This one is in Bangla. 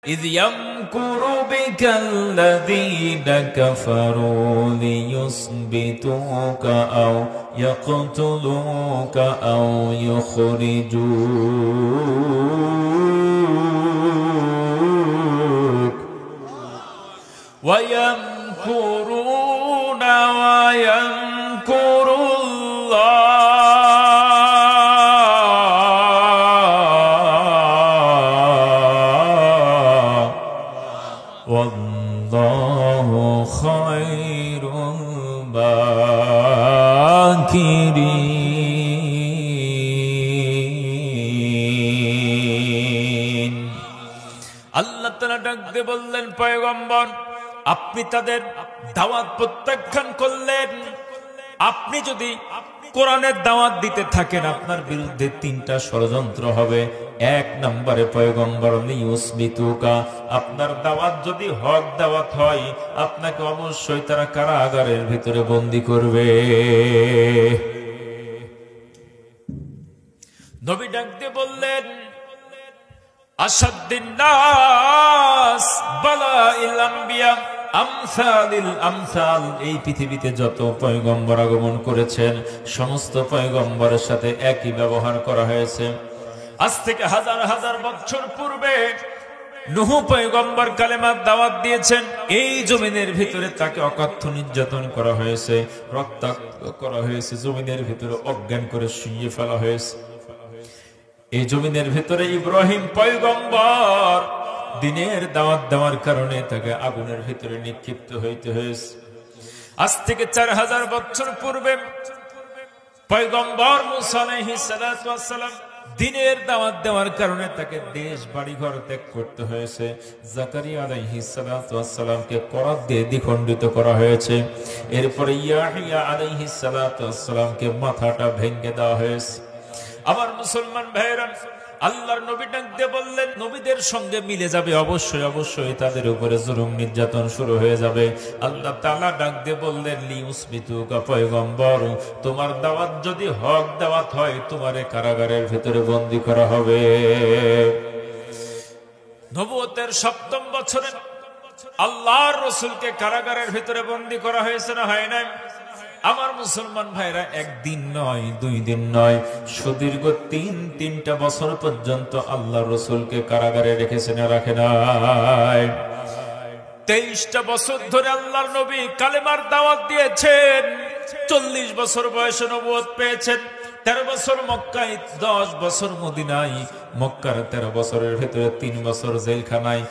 إذ يمكر بك الذين كفروا ليثبتوك أو يقتلوك أو يخرجوك ويمكرون ويمكر الله والله خير الماكرين আল্লাহ তাআলা ডাক দিয়ে বললেন, পয়গম্বর আপনি তাদের দাওয়াত প্রত্যাখ্যান করলেন। আপনি যদি কোরআনের দাওয়াত দিতে থাকেন, আপনার বিরুদ্ধে তিনটা ষড়যন্ত্র হবে। এক নম্বরে পয়গম্বর লিউসবিতুকা, আপনার দাওয়াত যদি হক দাওয়াত হয়, আপনাকে অবশ্যই তারা কারাগারের ভিতরে বন্দী করবে। নবী ডাক দিয়ে বললেন, আসাদ্দিন নাস বালাইল আম্বিয়া আমসালিল আমসাল, এই পৃথিবীতে যত পয়গম্বর আগমন করেছেন সমস্ত পয়গম্বরের সাথে একই ব্যবহার করা হয়েছে। আজ থেকে হাজার হাজার বছর পূর্বে নূহ পয়গম্বর কালেমার দাওয়াত দিয়েছেন। এই জমিনের ভিতরে তাকে অকথ্য নির্যাতন করা হয়েছে, রক্তাক্ত করা হয়েছে, জমিনের ভিতরে অজ্ঞান করে শুইয়ে ফেলা হয়েছে। এই জমিনের ভিতরে ইব্রাহিম পয়গম্বর দিনের দাওয়াত দেওয়ার কারণে তাকে আগুনের ভিতরে নিক্ষিপ্ত হইতে হয়েছে। আজ থেকে 4000 বছর পূর্বে পয়গম্বর মুসা আলাইহিস সালাতু ওয়াস সালাম দিনের দাওয়াত দেওয়ার কারণে তাকে দেশ বাড়িঘর ত্যাগ করতে হয়েছে। জাকারিয়া আলাইহিস সালাতু ওয়াস সালামকে করাত দিয়ে দ্বিখণ্ডিত করা হয়েছে। এরপরে ইয়াহিয়া আলাইহিস সালাতু ওয়াস সালামকে মাথাটা ভেঙে দেওয়া হয়েছে। আমার মুসলমান ভাইরা, আল্লাহর নবী ডাক দিয়ে বললেন, নবীদের সঙ্গে মিলে যাবে, অবশ্যই অবশ্যই তাদের উপরে জুলুম নির্যাতন শুরু হয়ে যাবে। আল্লাহ তাআলা ডাক দিয়ে বললেন, লিউসবিতুকা পয়গম্বর, তোমার দাওয়াত যদি হক দাওয়াত হয়, তোমারে কারাগারের ভিতরে বন্দী করা হবে। নবুয়তের 7ম বছরে আল্লাহর রাসূলকে কারাগারের ভিতরে বন্দী করা হয়েছে না হয় নাই? আমার মুসলমান ভাইরা, একদিন নয়, 2 দিন নয়, সুদীর্ঘ 3টা বছর পর্যন্ত আল্লাহর রাসূলকে কারাগারে রেখেছেন, রাখে নাই। 23টা বছর ধরে আল্লাহর নবী কালেমার দাওয়াত দিয়েছেন। 40 বছর বয়সে নবুয়ত পেয়েছেন। 13 বছর মক্কায়, 10 বছর মদিনায়। মক্কার 13 বছরের ভিতরে 3 বছর জেলখানায়।